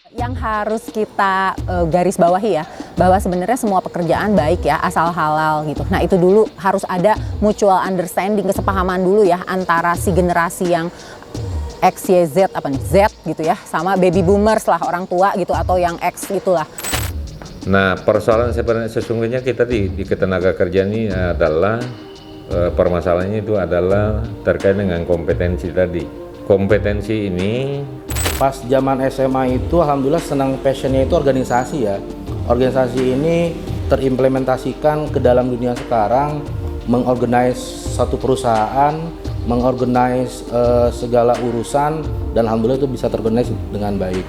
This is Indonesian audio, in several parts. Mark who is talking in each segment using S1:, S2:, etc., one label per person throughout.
S1: Yang harus kita garis bawahi ya, bahwa sebenarnya semua pekerjaan baik ya, asal halal gitu. Nah itu dulu harus ada mutual understanding, kesepahaman dulu ya antara si generasi yang X, Y, Z, apa nih, Z gitu ya, sama baby boomers lah, orang tua gitu, atau yang X gitulah.
S2: Nah persoalan sebenarnya sesungguhnya kita di ketenaga kerjaan ini adalah permasalahannya itu adalah terkait dengan kompetensi tadi. Kompetensi ini
S3: Pas zaman SMA itu alhamdulillah senang, passionnya itu organisasi ya. Organisasi ini terimplementasikan ke dalam dunia sekarang, mengorganize satu perusahaan, mengorganize segala urusan, dan alhamdulillah itu bisa terorganize dengan baik.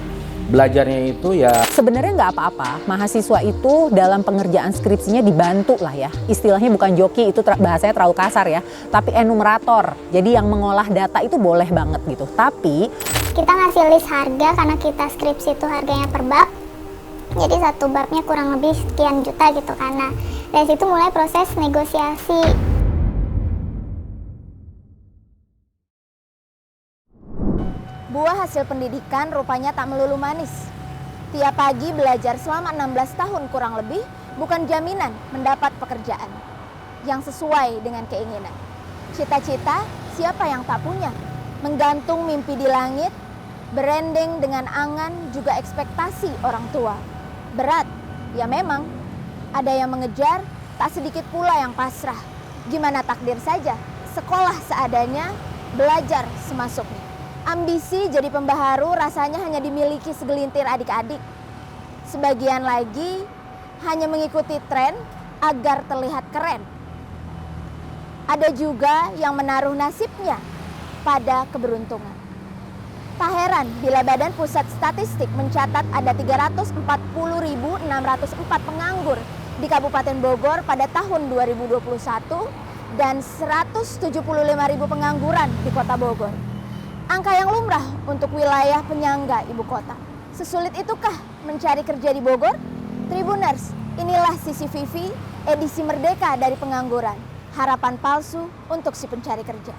S3: Belajarnya itu ya
S1: Sebenarnya nggak apa-apa, mahasiswa itu dalam pengerjaan skripsinya dibantu lah ya. Istilahnya bukan joki, itu bahasanya terlalu kasar ya. Tapi enumerator, jadi yang mengolah data itu boleh banget gitu. Tapi
S4: kita ngasih list harga karena kita skripsi itu harganya per bab. Jadi satu babnya kurang lebih sekian juta gitu, karena dari situ mulai proses negosiasi.
S5: Buah hasil pendidikan rupanya tak melulu manis. Tiap pagi belajar selama 16 tahun kurang lebih bukan jaminan mendapat pekerjaan yang sesuai dengan keinginan. Cita-cita siapa yang tak punya? Menggantung mimpi di langit, berendeng dengan angan juga ekspektasi orang tua. Berat, ya memang. Ada yang mengejar, tak sedikit pula yang pasrah. Gimana takdir saja, sekolah seadanya, belajar semasuknya. Ambisi jadi pembaharu rasanya hanya dimiliki segelintir adik-adik. Sebagian lagi hanya mengikuti tren agar terlihat keren. Ada juga yang menaruh nasibnya pada keberuntungan. Tak heran bila Badan Pusat Statistik mencatat ada 340.604 penganggur di Kabupaten Bogor pada tahun 2021 dan 175.000 pengangguran di Kota Bogor. Angka yang lumrah untuk wilayah penyangga ibu kota. Sesulit itukah mencari kerja di Bogor? Tribuners, inilah CCTV edisi Merdeka dari Pengangguran. Harapan palsu untuk si pencari kerja.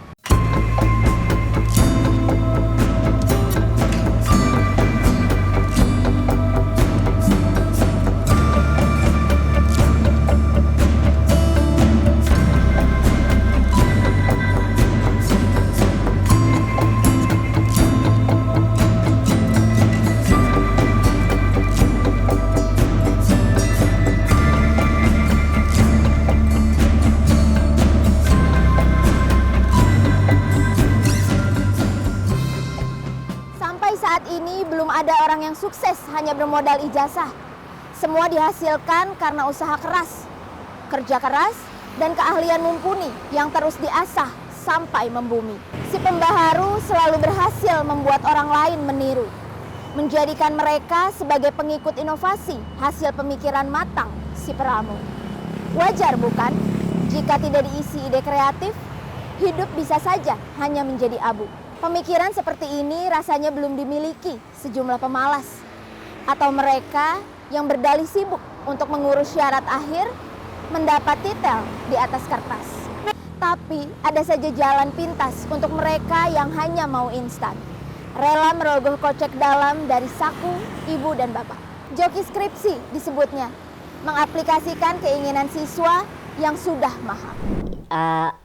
S5: Saat ini belum ada orang yang sukses hanya bermodal ijazah. Semua dihasilkan karena usaha keras, kerja keras, dan keahlian mumpuni yang terus diasah sampai membumi. Si pembaharu selalu berhasil membuat orang lain meniru, menjadikan mereka sebagai pengikut inovasi hasil pemikiran matang si peramu. Wajar bukan jika tidak diisi ide kreatif, hidup bisa saja hanya menjadi abu. Pemikiran seperti ini rasanya belum dimiliki sejumlah pemalas atau mereka yang berdalih sibuk untuk mengurus syarat akhir mendapat titel di atas kertas. Tapi ada saja jalan pintas untuk mereka yang hanya mau instan, rela merogoh kocek dalam dari saku ibu dan bapak. Joki skripsi disebutnya, mengaplikasikan keinginan siswa yang sudah mahal.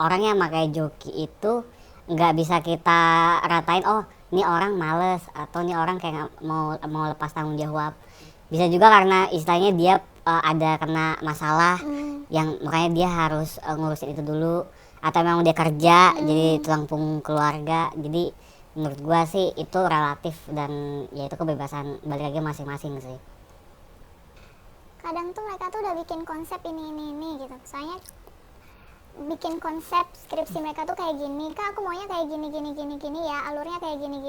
S6: Orang yang pakai joki itu nggak bisa kita ratain, oh ini orang males atau ini orang kayak mau lepas tanggung jawab. Bisa juga karena istilahnya dia ada kena masalah yang makanya dia harus ngurusin itu dulu, atau memang dia kerja jadi tulang punggung keluarga. Jadi menurut gua sih itu relatif dan ya itu kebebasan balik lagi masing-masing sih.
S4: Kadang tuh mereka tuh udah bikin konsep ini gitu. Soalnya bikin konsep skripsi mereka tuh kayak gini, kak aku maunya kayak gini ya, alurnya kayak gini.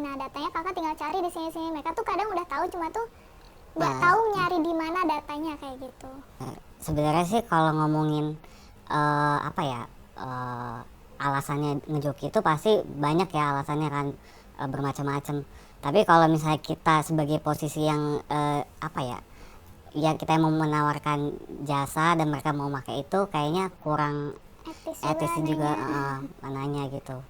S4: Nah datanya kakak tinggal cari di sini. Mereka tuh kadang udah tahu, cuma tuh nggak tahu nyari di mana datanya kayak gitu.
S6: Sebenarnya sih kalau ngomongin alasannya ngejoki itu pasti banyak ya alasannya kan, bermacam-macam. Tapi kalau misalnya kita sebagai posisi yang ya kita mau menawarkan jasa dan mereka mau pakai itu kayaknya kurang etis juga mananya gitu.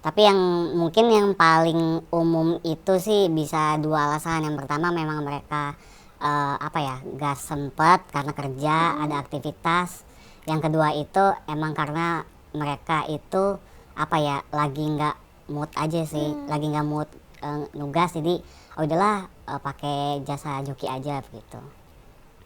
S6: Tapi yang mungkin yang paling umum itu sih bisa dua alasan. Yang pertama memang mereka gak sempet karena kerja, ada aktivitas. Yang kedua itu emang karena mereka itu lagi nggak mood aja sih, lagi nggak mood nugas, jadi udahlah pakai jasa joki aja begitu.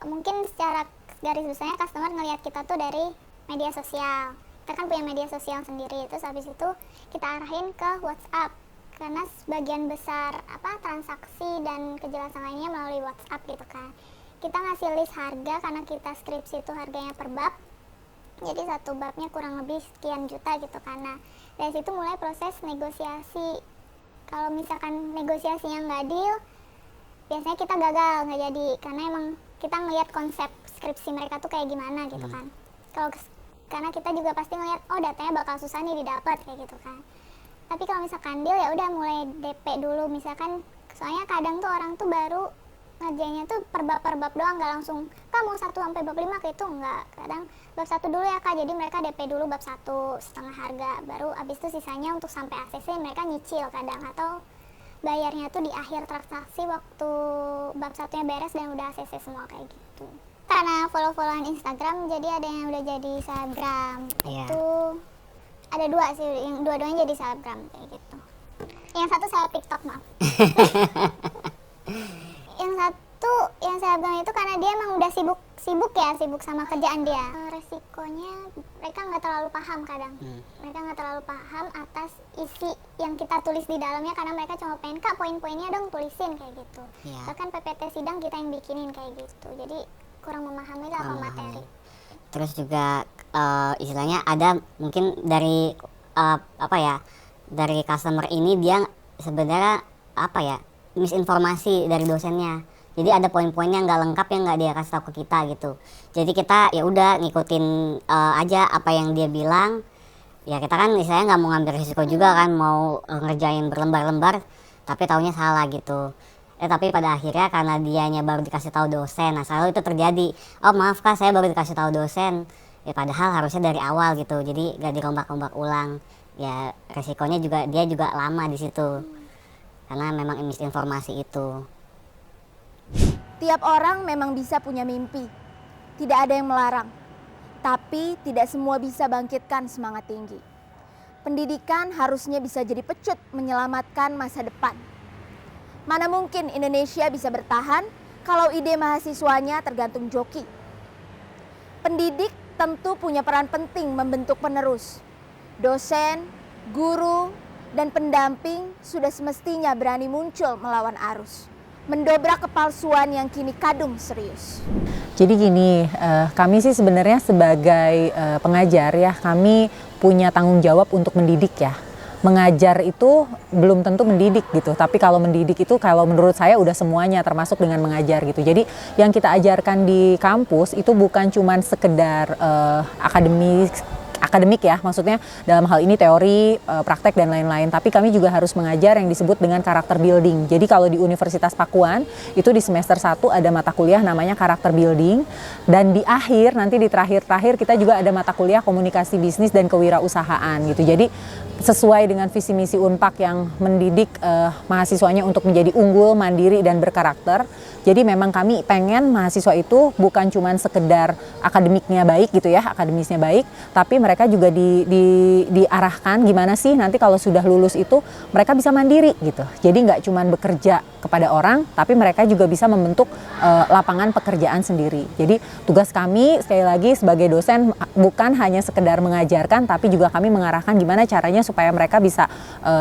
S4: Mungkin secara garis besarnya customer ngelihat kita tuh dari media sosial. Kita kan punya media sosial sendiri, terus habis itu kita arahin ke WhatsApp karena sebagian besar transaksi dan kejelasan lainnya melalui WhatsApp gitu kan. Kita ngasih list harga karena kita skripsi itu harganya per bab, jadi satu babnya kurang lebih sekian juta gitu kan. Nah dari situ mulai proses negosiasi. Kalau misalkan negosiasinya nggak deal, biasanya kita gagal, nggak jadi, karena emang kita ngelihat konsep skripsi mereka tuh kayak gimana gitu kan. Karena kita juga pasti ngelihat datanya bakal susah nih didapat kayak gitu kan. Tapi kalau misalkan deal ya udah mulai DP dulu misalkan, soalnya kadang tuh orang tuh baru ngerjainnya tuh per bab doang, nggak langsung Kak mau 1 sampai bab 5 kayak itu enggak. Kadang bab 1 dulu ya Kak, jadi mereka DP dulu bab 1 setengah harga, baru abis itu sisanya untuk sampai ACC mereka nyicil kadang, atau bayarnya tuh di akhir transaksi waktu bab 1-nya beres dan udah ACC semua kayak gitu. Karena follow-followan Instagram, jadi ada yang udah jadi selebgram. Itu ada 2 sih, yang dua-duanya jadi selebgram kayak gitu. Yang satu seleb TikTok, maaf. yang selebgram itu karena dia emang udah sibuk sama kerjaan dia. Resikonya mereka nggak terlalu paham kadang. Mereka nggak terlalu paham atas isi yang kita tulis di dalamnya, karena mereka cuma pengen Kak poin-poinnya dong tulisin kayak gitu. Bahkan PPT sidang kita yang bikinin kayak gitu. Jadi kurang memahami lah materi.
S6: Terus juga istilahnya ada mungkin dari dari customer ini dia sebenarnya misinformasi dari dosennya. Jadi ada poin-poin yang nggak lengkap yang nggak dia kasih tahu ke kita gitu. Jadi kita ya udah ngikutin aja apa yang dia bilang. Ya kita kan istilahnya nggak mau ngambil risiko juga kan, mau ngerjain berlembar-lembar tapi taunya salah gitu. Tapi pada akhirnya karena dianya baru dikasih tahu dosen, nah selalu itu terjadi. Oh maaf Kak, saya baru dikasih tahu dosen. Ya padahal harusnya dari awal gitu. Jadi gak dirombak-rombak ulang. Ya resikonya juga dia juga lama di situ. Karena memang misinformasi itu.
S5: Tiap orang memang bisa punya mimpi. Tidak ada yang melarang. Tapi tidak semua bisa bangkitkan semangat tinggi. Pendidikan harusnya bisa jadi pecut menyelamatkan masa depan. Mana mungkin Indonesia bisa bertahan kalau ide mahasiswanya tergantung joki. Pendidik tentu punya peran penting membentuk penerus. Dosen, guru, dan pendamping sudah semestinya berani muncul melawan arus, mendobrak kepalsuan yang kini kadung serius.
S1: Jadi gini, kami sih sebenarnya sebagai pengajar ya, kami punya tanggung jawab untuk mendidik ya. Mengajar itu belum tentu mendidik gitu, tapi kalau mendidik itu kalau menurut saya udah semuanya termasuk dengan mengajar gitu. Jadi yang kita ajarkan di kampus itu bukan cuman sekedar akademik ya, maksudnya dalam hal ini teori, praktek dan lain-lain, tapi kami juga harus mengajar yang disebut dengan karakter building. Jadi kalau di Universitas Pakuan itu di semester 1 ada mata kuliah namanya karakter building, dan di akhir nanti di terakhir kita juga ada mata kuliah komunikasi bisnis dan kewirausahaan gitu. Jadi sesuai dengan visi misi Unpak yang mendidik mahasiswanya untuk menjadi unggul, mandiri dan berkarakter. Jadi memang kami pengen mahasiswa itu bukan cuman sekedar akademiknya baik gitu ya, akademisnya baik, tapi mereka juga diarahkan gimana sih nanti kalau sudah lulus itu mereka bisa mandiri gitu. Jadi nggak cuman bekerja kepada orang, tapi mereka juga bisa membentuk lapangan pekerjaan sendiri. Jadi tugas kami sekali lagi sebagai dosen bukan hanya sekedar mengajarkan, tapi juga kami mengarahkan gimana caranya supaya mereka bisa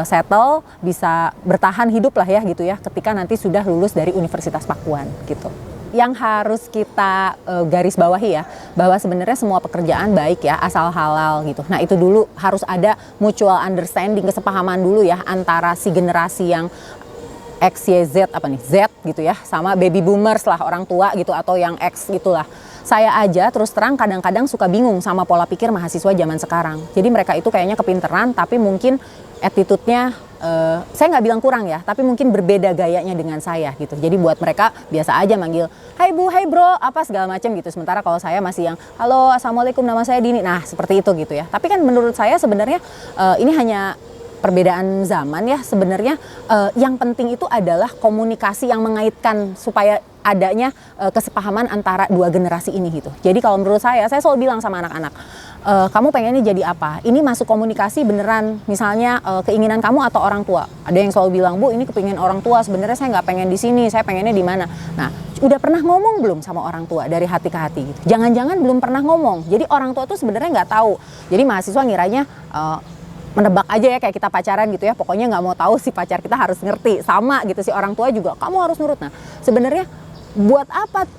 S1: settle, bisa bertahan hidup lah ya gitu ya ketika nanti sudah lulus dari Universitas Pakuan gitu. Yang harus kita garis bawahi ya, bahwa sebenarnya semua pekerjaan baik ya asal halal gitu. Nah itu dulu harus ada mutual understanding, kesepahaman dulu ya antara si generasi yang X, Y, Z Z gitu ya, sama baby boomers lah, orang tua gitu, atau yang X gitulah. Saya aja terus terang kadang-kadang suka bingung sama pola pikir mahasiswa zaman sekarang. Jadi mereka itu kayaknya kepinteran, tapi mungkin attitude-nya saya nggak bilang kurang ya, tapi mungkin berbeda gayanya dengan saya gitu. Jadi buat mereka biasa aja manggil, hai bu, hai bro, apa segala macam gitu. Sementara kalau saya masih yang, halo, assalamualaikum, nama saya Dini. Nah seperti itu gitu ya. Tapi kan menurut saya sebenarnya ini hanya perbedaan zaman ya sebenarnya yang penting itu adalah komunikasi yang mengaitkan supaya adanya kesepahaman antara dua generasi ini gitu. Jadi kalau menurut saya selalu bilang sama anak-anak, kamu pengennya jadi apa? Ini masuk komunikasi beneran, misalnya keinginan kamu atau orang tua. Ada yang selalu bilang, Bu ini kepingin orang tua, sebenarnya saya nggak pengen di sini, saya pengennya di mana. Nah, udah pernah ngomong belum sama orang tua dari hati ke hati gitu? Jangan-jangan belum pernah ngomong. Jadi orang tua tuh sebenarnya nggak tahu. Jadi mahasiswa ngiranya menebak aja ya kayak kita pacaran gitu ya, pokoknya nggak mau tahu si pacar kita harus ngerti, sama gitu si orang tua juga kamu harus nurut. Nah sebenarnya buat apa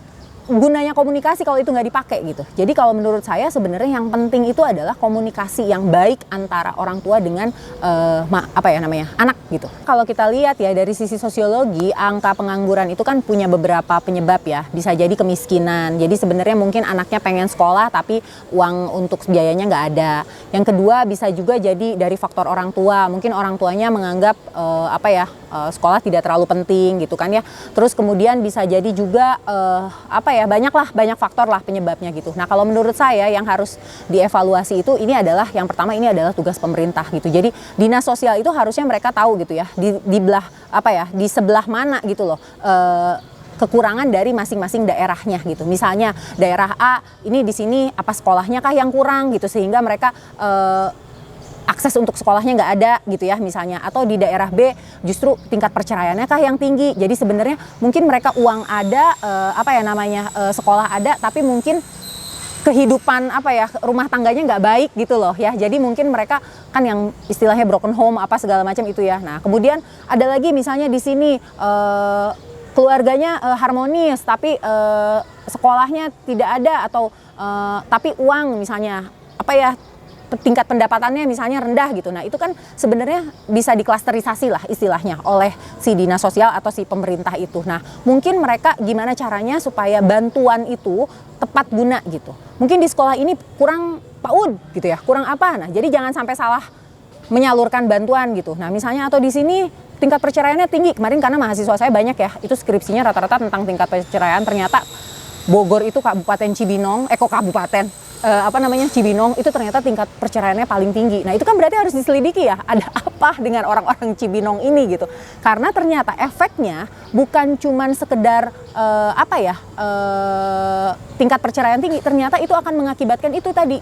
S1: gunanya komunikasi kalau itu nggak dipakai gitu. Jadi kalau menurut saya sebenarnya yang penting itu adalah komunikasi yang baik antara orang tua dengan anak gitu. Kalau kita lihat ya dari sisi sosiologi, angka pengangguran itu kan punya beberapa penyebab ya. Bisa jadi kemiskinan. Jadi sebenarnya mungkin anaknya pengen sekolah tapi uang untuk biayanya nggak ada. Yang kedua bisa juga jadi dari faktor orang tua. Mungkin orang tuanya menganggap sekolah tidak terlalu penting gitu kan ya. Terus kemudian bisa jadi juga banyak faktor lah penyebabnya gitu. Nah kalau menurut saya yang harus dievaluasi itu yang pertama ini adalah tugas pemerintah gitu. Jadi dinas sosial itu harusnya mereka tahu gitu ya di sebelah mana gitu loh kekurangan dari masing-masing daerahnya gitu. Misalnya daerah A ini di sini apa sekolahnya kah yang kurang gitu sehingga mereka akses untuk sekolahnya nggak ada gitu ya misalnya, atau di daerah B justru tingkat perceraiannya kah yang tinggi. Jadi sebenarnya mungkin mereka uang ada sekolah ada tapi mungkin kehidupan rumah tangganya nggak baik gitu loh ya. Jadi mungkin mereka kan yang istilahnya broken home segala macam itu ya. Nah kemudian ada lagi misalnya di sini keluarganya harmonis tapi sekolahnya tidak ada atau tapi uang misalnya tingkat pendapatannya misalnya rendah gitu. Nah itu kan sebenarnya bisa diklasterisasi lah istilahnya oleh si dinas sosial atau si pemerintah itu. Nah mungkin mereka gimana caranya supaya bantuan itu tepat guna gitu. Mungkin di sekolah ini kurang PAUD gitu ya, kurang apa. Nah jadi jangan sampai salah menyalurkan bantuan gitu. Nah misalnya atau di sini tingkat perceraiannya tinggi. Kemarin karena mahasiswa saya banyak ya, itu skripsinya rata-rata tentang tingkat perceraian. Ternyata Bogor itu Kabupaten Cibinong, Cibinong itu ternyata tingkat perceraiannya paling tinggi. Nah itu kan berarti harus diselidiki ya, ada apa dengan orang-orang Cibinong ini gitu. Karena ternyata efeknya bukan cuman sekedar tingkat perceraian tinggi, ternyata itu akan mengakibatkan itu tadi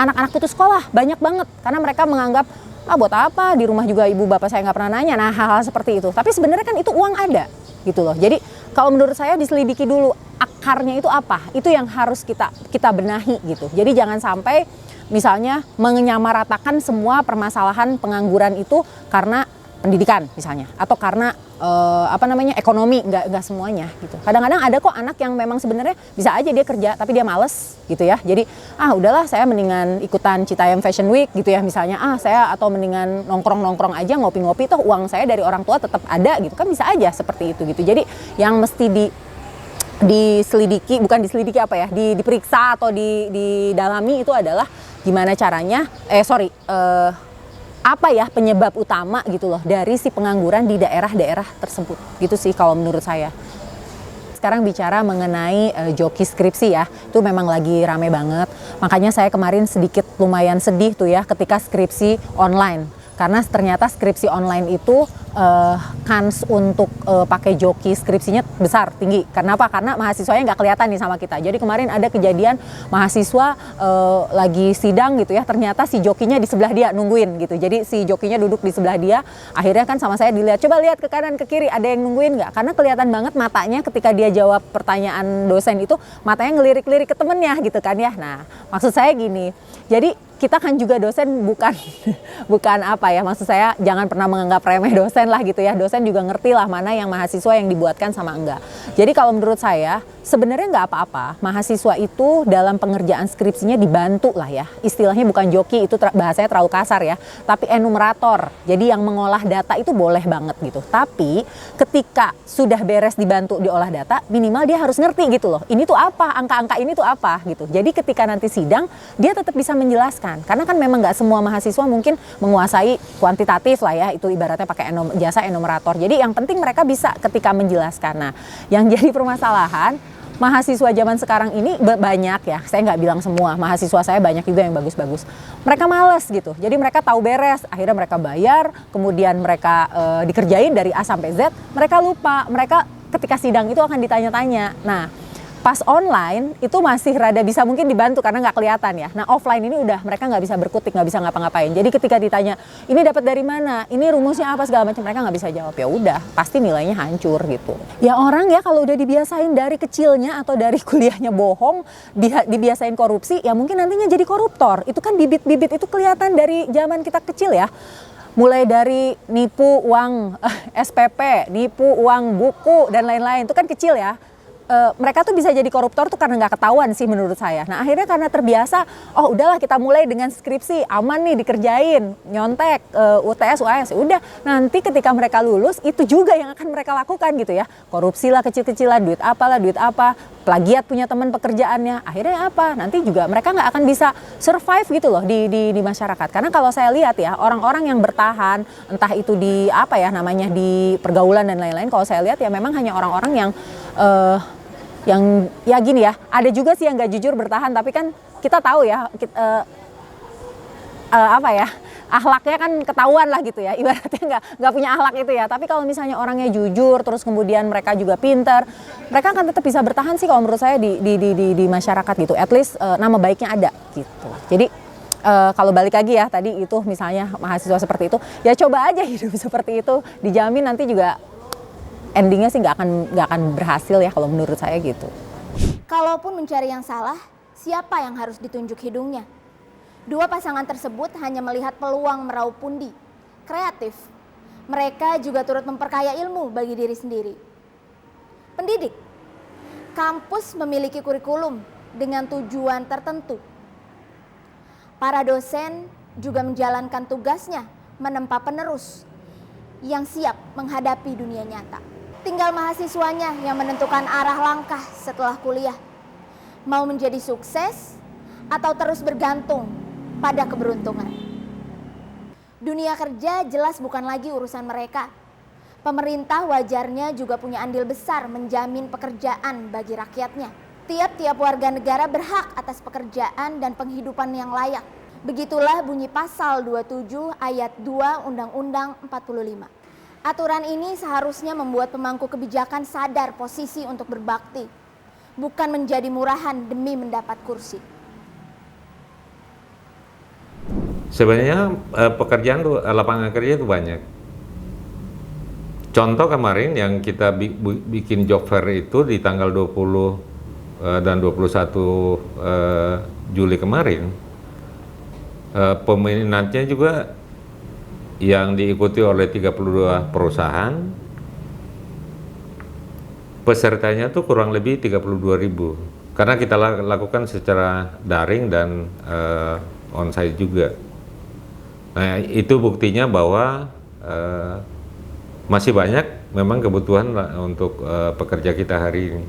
S1: anak-anak putus sekolah banyak banget. Karena mereka menganggap buat apa di rumah juga ibu bapak saya nggak pernah nanya. Nah hal-hal seperti itu. Tapi sebenarnya kan itu uang ada gitu loh. Jadi kalau menurut saya diselidiki dulu akarnya itu apa, itu yang harus kita benahi gitu. Jadi jangan sampai misalnya menyamaratakan semua permasalahan pengangguran itu karena pendidikan misalnya atau karena ekonomi, nggak semuanya gitu. Kadang-kadang ada kok anak yang memang sebenarnya bisa aja dia kerja tapi dia males gitu ya. Jadi udahlah saya mendingan ikutan Citayam Fashion Week gitu ya misalnya. Saya mendingan nongkrong aja ngopi-ngopi toh uang saya dari orang tua tetap ada gitu kan, bisa aja seperti itu gitu. Jadi yang mesti diperiksa atau didalami itu adalah gimana caranya penyebab utama gitu loh dari si pengangguran di daerah-daerah tersebut gitu sih kalau menurut saya. Sekarang bicara mengenai joki skripsi ya, itu memang lagi rame banget. Makanya saya kemarin sedikit lumayan sedih tuh ya ketika skripsi online. Karena ternyata skripsi online itu kans untuk pakai joki skripsinya besar, tinggi. Karena apa? Karena mahasiswanya nggak kelihatan nih sama kita. Jadi kemarin ada kejadian mahasiswa lagi sidang gitu ya, ternyata si jokinya di sebelah dia nungguin gitu. Jadi si jokinya duduk di sebelah dia, akhirnya kan sama saya dilihat, coba lihat ke kanan ke kiri ada yang nungguin nggak? Karena kelihatan banget matanya ketika dia jawab pertanyaan dosen itu, matanya ngelirik-lirik ke temennya gitu kan ya. Nah maksud saya gini, jadi kita kan juga dosen maksud saya jangan pernah menganggap remeh dosen lah gitu ya. Dosen juga ngerti lah mana yang mahasiswa yang dibuatkan sama enggak. Jadi kalau menurut saya sebenarnya nggak apa-apa mahasiswa itu dalam pengerjaan skripsinya dibantu lah ya. Istilahnya bukan joki, itu bahasanya terlalu kasar ya. Tapi enumerator, jadi yang mengolah data itu boleh banget gitu. Tapi ketika sudah beres dibantu diolah data, minimal dia harus ngerti gitu loh. Ini tuh apa, angka-angka ini tuh apa gitu. Jadi ketika nanti sidang dia tetap bisa menjelaskan. Karena kan memang nggak semua mahasiswa mungkin menguasai kuantitatif lah ya, itu ibaratnya pakai jasa enumerator. Jadi yang penting mereka bisa ketika menjelaskan. Nah yang jadi permasalahan mahasiswa zaman sekarang ini banyak ya, saya nggak bilang semua, mahasiswa saya banyak juga yang bagus-bagus. Mereka males gitu, jadi mereka tahu beres, akhirnya mereka bayar, kemudian mereka dikerjain dari A sampai Z, mereka lupa, mereka ketika sidang itu akan ditanya-tanya. Nah, pas online itu masih rada bisa mungkin dibantu karena nggak kelihatan ya. Nah offline ini udah mereka nggak bisa berkutik, nggak bisa ngapa-ngapain. Jadi ketika ditanya ini dapat dari mana, ini rumusnya apa segala macam, mereka nggak bisa jawab. Ya udah pasti nilainya hancur gitu. Ya orang ya kalau udah dibiasain dari kecilnya atau dari kuliahnya bohong, dibiasain korupsi, ya mungkin nantinya jadi koruptor. Itu kan bibit-bibit itu kelihatan dari zaman kita kecil ya. Mulai dari nipu uang SPP, nipu uang buku dan lain-lain itu kan kecil ya. Mereka tuh bisa jadi koruptor tuh karena nggak ketahuan sih menurut saya. Nah akhirnya karena terbiasa, oh udahlah kita mulai dengan skripsi, aman nih dikerjain, nyontek, UTS, UAS, udah nanti ketika mereka lulus itu juga yang akan mereka lakukan gitu ya. Korupsi lah kecil-kecilan, duit apa, plagiat punya teman pekerjaannya, akhirnya apa? Nanti juga mereka nggak akan bisa survive gitu loh di masyarakat. Karena kalau saya lihat ya orang-orang yang bertahan, entah itu di apa ya namanya di pergaulan dan lain-lain, kalau saya lihat ya memang hanya orang-orang yang ya gini ya, ada juga sih yang nggak jujur bertahan, tapi kan kita tahu ya apa ya, akhlaknya kan ketahuan lah gitu ya, ibaratnya nggak punya akhlak itu ya. Tapi kalau misalnya orangnya jujur, terus kemudian mereka juga pinter, mereka akan tetap bisa bertahan sih kalau menurut saya di masyarakat gitu. At least nama baiknya ada gitu. Jadi kalau balik lagi ya tadi itu misalnya mahasiswa seperti itu, ya coba aja hidup seperti itu, dijamin nanti juga endingnya sih nggak akan berhasil ya kalau menurut saya gitu.
S5: Kalaupun mencari yang salah, siapa yang harus ditunjuk hidungnya? Dua pasangan tersebut hanya melihat peluang meraup pundi. Kreatif. Mereka juga turut memperkaya ilmu bagi diri sendiri. Pendidik. Kampus memiliki kurikulum dengan tujuan tertentu. Para dosen juga menjalankan tugasnya menempa penerus yang siap menghadapi dunia nyata. Tinggal mahasiswanya yang menentukan arah langkah setelah kuliah. Mau menjadi sukses atau terus bergantung pada keberuntungan. Dunia kerja jelas bukan lagi urusan mereka. Pemerintah wajarnya juga punya andil besar menjamin pekerjaan bagi rakyatnya. Tiap-tiap warga negara berhak atas pekerjaan dan penghidupan yang layak. Begitulah bunyi pasal 27 ayat 2 Undang-Undang 45. Aturan ini seharusnya membuat pemangku kebijakan sadar posisi untuk berbakti, bukan menjadi murahan demi mendapat kursi.
S2: Sebenarnya pekerjaan tuh, lapangan kerja itu banyak. Contoh kemarin yang kita bikin job fair itu di tanggal 20 dan 21 Juli kemarin, peminatnya juga yang diikuti oleh 32 perusahaan, pesertanya tuh kurang lebih 32.000 karena kita lakukan secara daring dan onsite juga. Nah itu buktinya bahwa masih banyak memang kebutuhan untuk pekerja kita hari ini.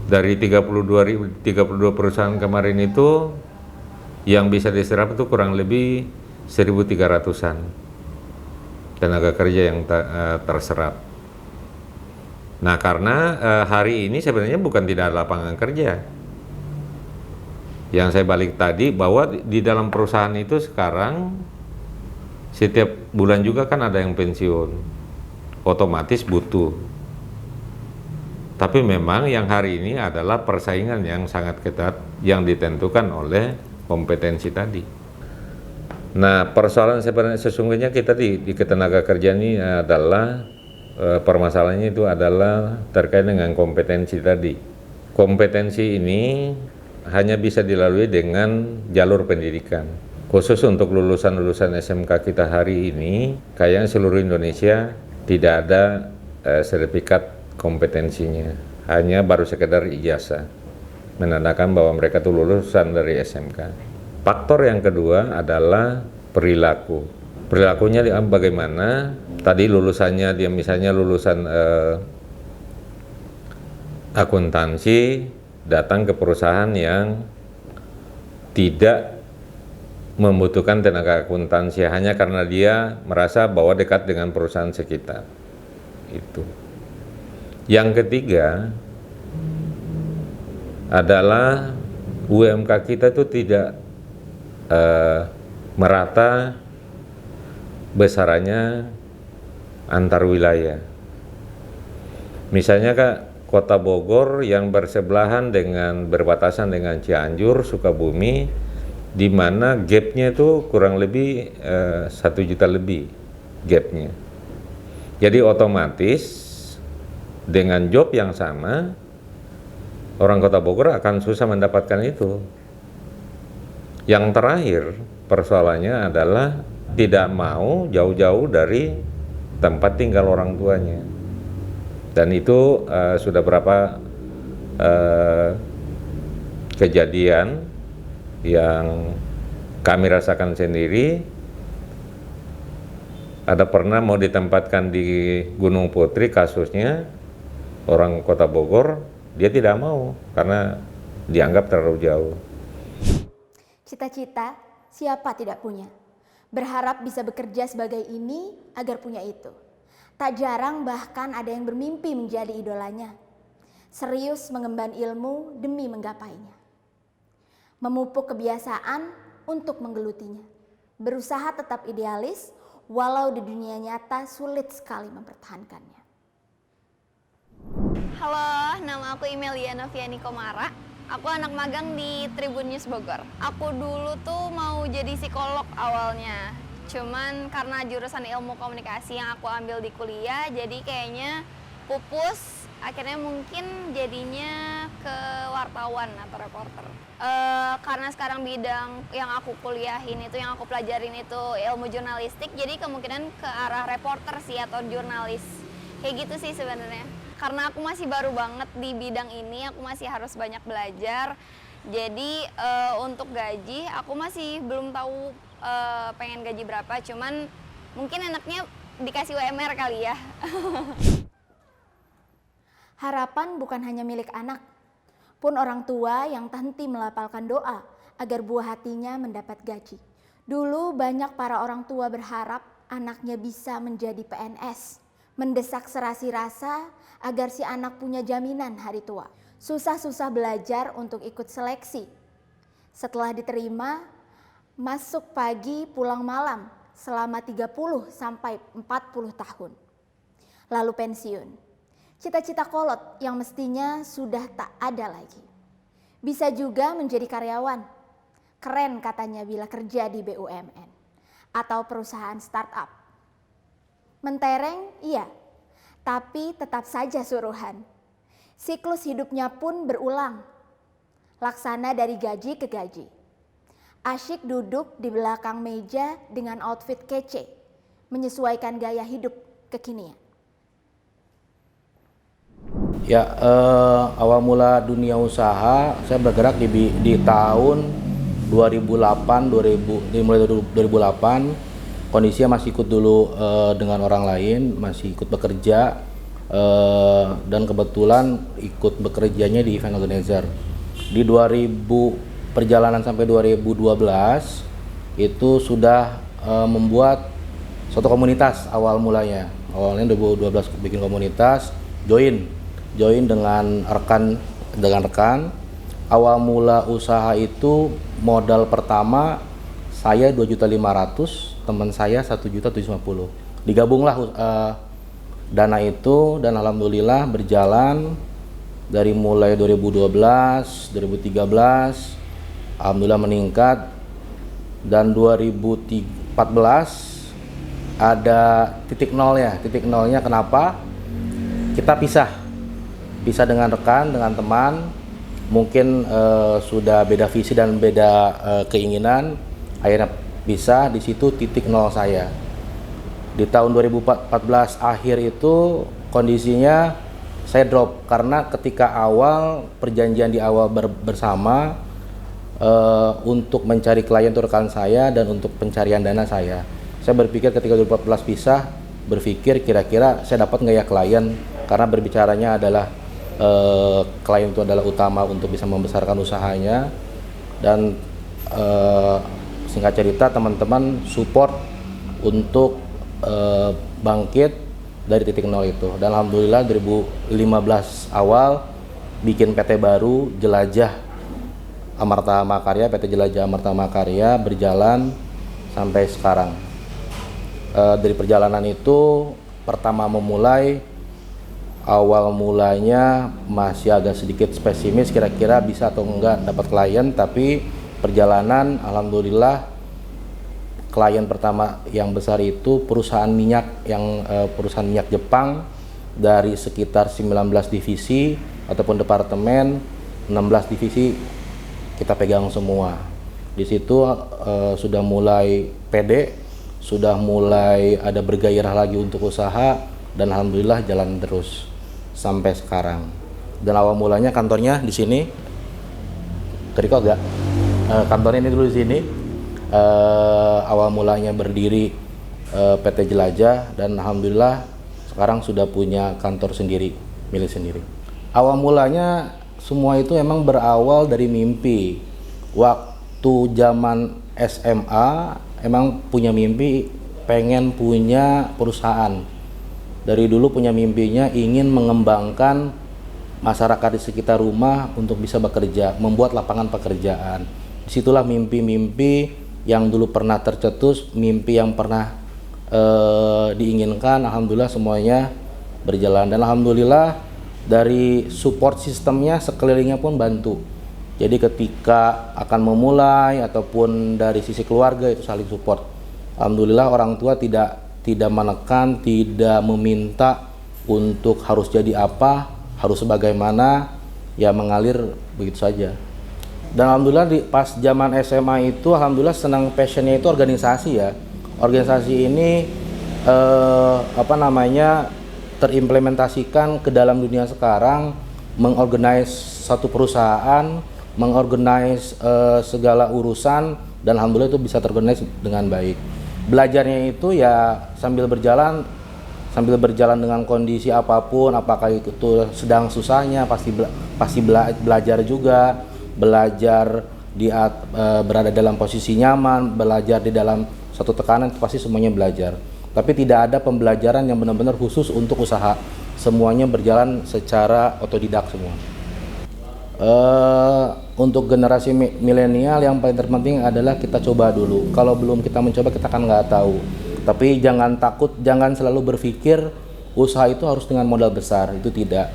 S2: Dari 32 perusahaan kemarin itu yang bisa diserap itu kurang lebih 1.300-an tenaga kerja yang terserap. Nah karena hari ini sebenarnya bukan tidak ada lapangan kerja. Yang saya balik tadi bahwa di dalam perusahaan itu sekarang setiap bulan juga kan ada yang pensiun, otomatis butuh. Tapi memang yang hari ini adalah persaingan yang sangat ketat yang ditentukan oleh kompetensi tadi. Nah, persoalan sebenarnya sesungguhnya kita di ketenaga kerjaan ini adalah permasalahannya itu adalah terkait dengan kompetensi tadi. Kompetensi ini hanya bisa dilalui dengan jalur pendidikan. Khusus untuk lulusan-lulusan SMK kita hari ini, kayaknya seluruh Indonesia tidak ada sertifikat kompetensinya. Hanya baru sekedar ijazah, menandakan bahwa mereka itu lulusan dari SMK. Faktor yang kedua adalah perilaku. Perilakunya bagaimana? Tadi lulusannya dia misalnya lulusan akuntansi, datang ke perusahaan yang tidak membutuhkan tenaga akuntansi hanya karena dia merasa bahwa dekat dengan perusahaan sekitar. Itu. Yang ketiga, adalah UMK kita itu tidak merata besarannya antar wilayah. Misalnya Kak, Kota Bogor yang bersebelahan dengan berbatasan dengan Cianjur, Sukabumi, di mana gapnya itu kurang lebih 1 juta lebih gapnya. Jadi otomatis dengan job yang sama, orang Kota Bogor akan susah mendapatkan itu. Yang terakhir persoalannya adalah tidak mau jauh-jauh dari tempat tinggal orang tuanya. Dan itu sudah berapa kejadian yang kami rasakan sendiri. Ada pernah mau ditempatkan di Gunung Putri kasusnya, orang Kota Bogor, dia tidak mau karena dianggap terlalu jauh.
S5: Cita-cita siapa tidak punya? Berharap bisa bekerja sebagai ini agar punya itu. Tak jarang bahkan ada yang bermimpi menjadi idolanya. Serius mengemban ilmu demi menggapainya. Memupuk kebiasaan untuk menggelutinya. Berusaha tetap idealis walau di dunia nyata sulit sekali mempertahankannya.
S7: Halo, nama aku Imelia Noviani Komara. Aku anak magang di Tribun News Bogor. Aku dulu tuh mau jadi psikolog awalnya. Cuman karena jurusan ilmu komunikasi yang aku ambil di kuliah, jadi kayaknya pupus. Akhirnya mungkin jadinya ke wartawan atau reporter. Karena sekarang bidang yang aku kuliahin itu, yang aku pelajarin itu ilmu jurnalistik, jadi kemungkinan ke arah reporter sih atau jurnalis. Kayak gitu sih sebenarnya. Karena aku masih baru banget di bidang ini, aku masih harus banyak belajar. Jadi untuk gaji aku masih belum tahu pengen gaji berapa, cuman mungkin enaknya dikasih UMR kali ya.
S5: Harapan bukan hanya milik anak, pun orang tua yang tak henti melapalkan doa agar buah hatinya mendapat gaji. Dulu banyak para orang tua berharap anaknya bisa menjadi PNS, mendesak serasi rasa agar si anak punya jaminan hari tua. Susah-susah belajar untuk ikut seleksi. Setelah diterima, masuk pagi pulang malam selama 30 sampai 40 tahun. Lalu pensiun. Cita-cita kolot yang mestinya sudah tak ada lagi. Bisa juga menjadi karyawan. Keren katanya bila kerja di BUMN atau perusahaan startup. Mentereng, iya, tapi tetap saja suruhan. Siklus hidupnya pun berulang. Laksana dari gaji ke gaji. Asyik duduk di belakang meja dengan outfit kece, menyesuaikan gaya hidup kekinian.
S3: Ya, awal mula dunia usaha saya bergerak di tahun 2008, mulai 2008. Kondisinya masih ikut dulu dengan orang lain, masih ikut bekerja, dan kebetulan ikut bekerjanya di event organizer. Di 2000 perjalanan sampai 2012 itu sudah membuat suatu komunitas awal mulanya. Awalnya 2012 bikin komunitas, join dengan rekan. Awal mula usaha itu modal pertama saya 2.500.000, teman saya 1.750.000. Digabunglah dana itu dan alhamdulillah berjalan dari mulai 2012, 2013 alhamdulillah meningkat, dan 2014 ada titik nolnya. Kenapa? Kita pisah dengan rekan, dengan teman, mungkin sudah beda visi dan beda keinginan, akhirnya pisah. Di situ titik nol saya. Di tahun 2014 akhir itu kondisinya saya drop karena ketika awal perjanjian di awal bersama untuk mencari klien itu rekan saya dan untuk pencarian dana saya berpikir ketika 2014 pisah, berpikir kira-kira saya dapat nggak ya klien, karena berbicaranya adalah klien itu adalah utama untuk bisa membesarkan usahanya. Dan singkat cerita teman-teman support untuk bangkit dari titik nol itu, dan alhamdulillah 2015 awal bikin PT baru, Jelajah Amarta Makarya, PT Jelajah Amarta Makarya berjalan sampai sekarang. Dari perjalanan itu pertama memulai, awal mulanya masih agak sedikit pesimis kira-kira bisa atau enggak dapat klien, tapi perjalanan alhamdulillah klien pertama yang besar itu perusahaan minyak perusahaan minyak Jepang dari sekitar 19 divisi ataupun departemen, 16 divisi kita pegang semua. Di situ sudah mulai pede, sudah mulai ada bergairah lagi untuk usaha, dan alhamdulillah jalan terus sampai sekarang. Dan awal mulanya kantornya di sini, Teriko enggak? Kantornya ini dulu di sini. Awal mulanya berdiri PT Jelajah, dan alhamdulillah sekarang sudah punya kantor sendiri, milik sendiri. Awal mulanya semua itu emang berawal dari mimpi. Waktu zaman SMA emang punya mimpi pengen punya perusahaan. Dari dulu punya mimpinya ingin mengembangkan masyarakat di sekitar rumah untuk bisa bekerja, membuat lapangan pekerjaan. Disitulah mimpi-mimpi yang dulu pernah tercetus, mimpi yang pernah diinginkan, alhamdulillah semuanya berjalan. Dan alhamdulillah dari support sistemnya sekelilingnya pun bantu. Jadi ketika akan memulai ataupun dari sisi keluarga itu saling support. Alhamdulillah orang tua tidak menekan, tidak meminta untuk harus jadi apa, harus sebagaimana, ya mengalir begitu saja. Dan alhamdulillah pas zaman SMA itu alhamdulillah senang, passionnya itu organisasi ya. Organisasi ini terimplementasikan ke dalam dunia sekarang, mengorganize satu perusahaan, mengorganize segala urusan, dan alhamdulillah itu bisa terorganize dengan baik. Belajarnya itu ya sambil berjalan dengan kondisi apapun, apakah itu sedang susahnya pasti belajar juga, berada dalam posisi nyaman, belajar di dalam satu tekanan, itu pasti semuanya belajar. Tapi tidak ada pembelajaran yang benar-benar khusus untuk usaha, semuanya berjalan secara otodidak semua. Untuk generasi milenial yang paling terpenting adalah kita coba dulu. Kalau belum kita mencoba kita kan nggak tahu. Tapi jangan takut, jangan selalu berpikir usaha itu harus dengan modal besar, itu tidak.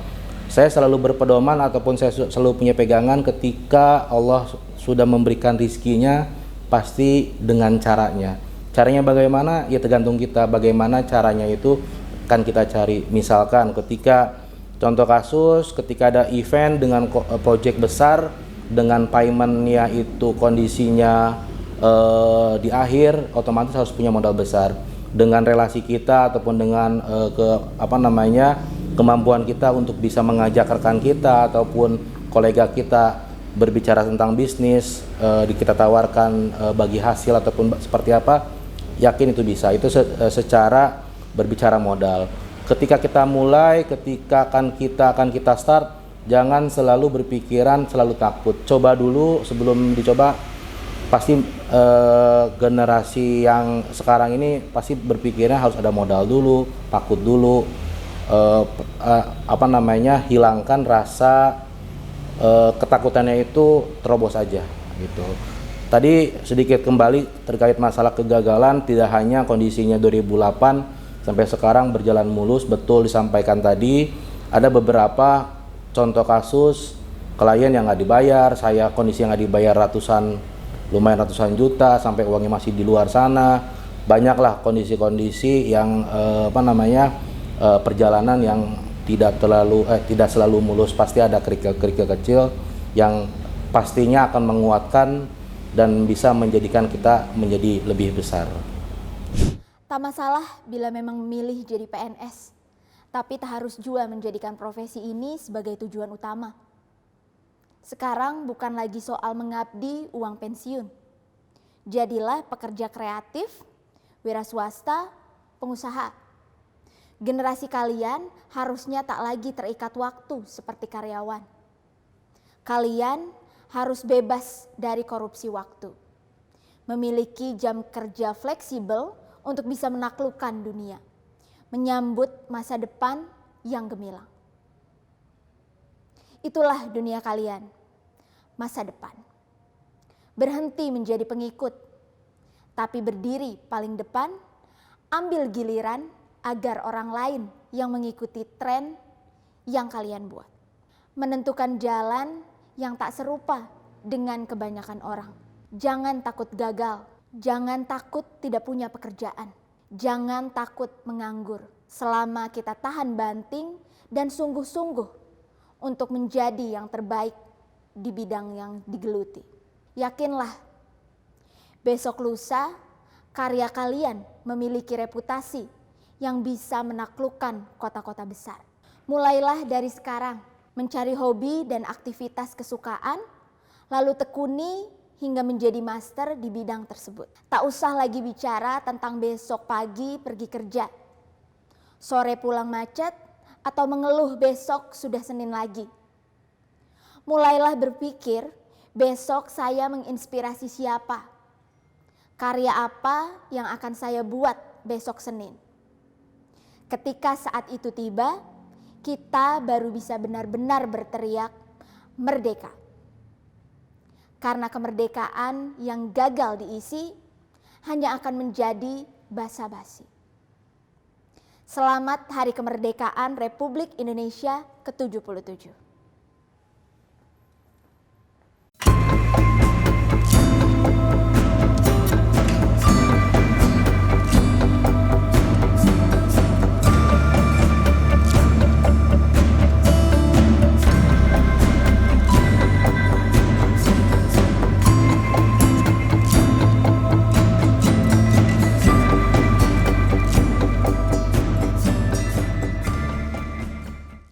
S3: Saya selalu berpedoman ataupun saya selalu punya pegangan ketika Allah sudah memberikan rizkinya pasti dengan caranya. Caranya bagaimana? Ya tergantung kita. Bagaimana caranya itu kan kita cari. Misalkan ketika contoh kasus ketika ada event dengan project besar dengan paymentnya itu kondisinya di akhir, otomatis harus punya modal besar. Dengan relasi kita ataupun dengan kemampuan kita untuk bisa mengajak rekan kita ataupun kolega kita berbicara tentang bisnis, kita tawarkan bagi hasil ataupun seperti apa, yakin itu bisa. Itu secara berbicara modal. Ketika kita mulai, ketika akan kita start, jangan selalu berpikiran selalu takut. Coba dulu, sebelum dicoba pasti generasi yang sekarang ini pasti berpikirnya harus ada modal dulu, takut dulu, hilangkan rasa ketakutannya itu, terobos aja gitu. Tadi sedikit kembali terkait masalah kegagalan, tidak hanya kondisinya 2008 sampai sekarang berjalan mulus, betul disampaikan tadi, ada beberapa contoh kasus klien yang nggak dibayar, kondisi yang nggak dibayar lumayan ratusan juta, sampai uangnya masih di luar sana. Banyaklah kondisi-kondisi yang perjalanan yang tidak selalu mulus, pasti ada kerikil-kerikil kecil yang pastinya akan menguatkan dan bisa menjadikan kita menjadi lebih besar.
S5: Tak masalah bila memang memilih jadi PNS, tapi tak harus juga menjadikan profesi ini sebagai tujuan utama. Sekarang bukan lagi soal mengabdi uang pensiun. Jadilah pekerja kreatif, wira swasta, pengusaha. Generasi kalian harusnya tak lagi terikat waktu seperti karyawan. Kalian harus bebas dari korupsi waktu. Memiliki jam kerja fleksibel untuk bisa menaklukkan dunia. Menyambut masa depan yang gemilang. Itulah dunia kalian, masa depan. Berhenti menjadi pengikut, tapi berdiri paling depan, ambil giliran agar orang lain yang mengikuti tren yang kalian buat. Menentukan jalan yang tak serupa dengan kebanyakan orang. Jangan takut gagal, jangan takut tidak punya pekerjaan, jangan takut menganggur. Selama kita tahan banting dan sungguh-sungguh untuk menjadi yang terbaik di bidang yang digeluti. Yakinlah, besok lusa karya kalian memiliki reputasi yang bisa menaklukkan kota-kota besar. Mulailah dari sekarang mencari hobi dan aktivitas kesukaan, lalu tekuni hingga menjadi master di bidang tersebut. Tak usah lagi bicara tentang besok pagi pergi kerja, sore pulang macet, atau mengeluh besok sudah Senin lagi. Mulailah berpikir, besok saya menginspirasi siapa? Karya apa yang akan saya buat besok Senin? Ketika saat itu tiba, kita baru bisa benar-benar berteriak merdeka. Karena kemerdekaan yang gagal diisi hanya akan menjadi basa-basi. Selamat Hari Kemerdekaan Republik Indonesia ke-77.